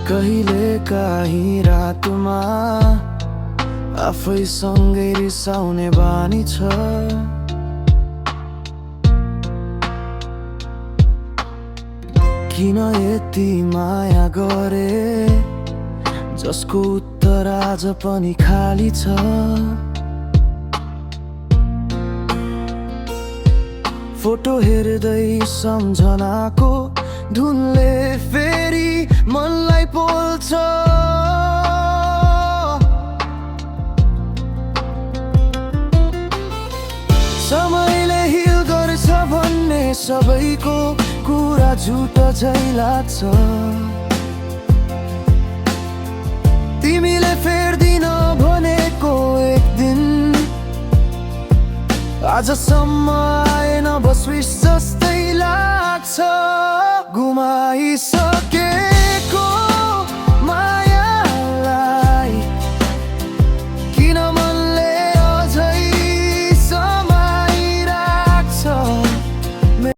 कहिले काहीँ रातमा आफैसँगै रिसाउने बानी छ। किन यति माया गरे जसको उत्तर आज पनि खाली छ। फोटो हेर्दै सम्झनाको धुनले फेरि मनलाई पोल्छ। समयले हिल गर्छ भन्ने सबैको कुरा झुट झै लाग्छ। तिमीले फेर्दिन भनेको एक दिन आजसम्म आएन, बस विष जस्तै लाग्छ। गुमाइसके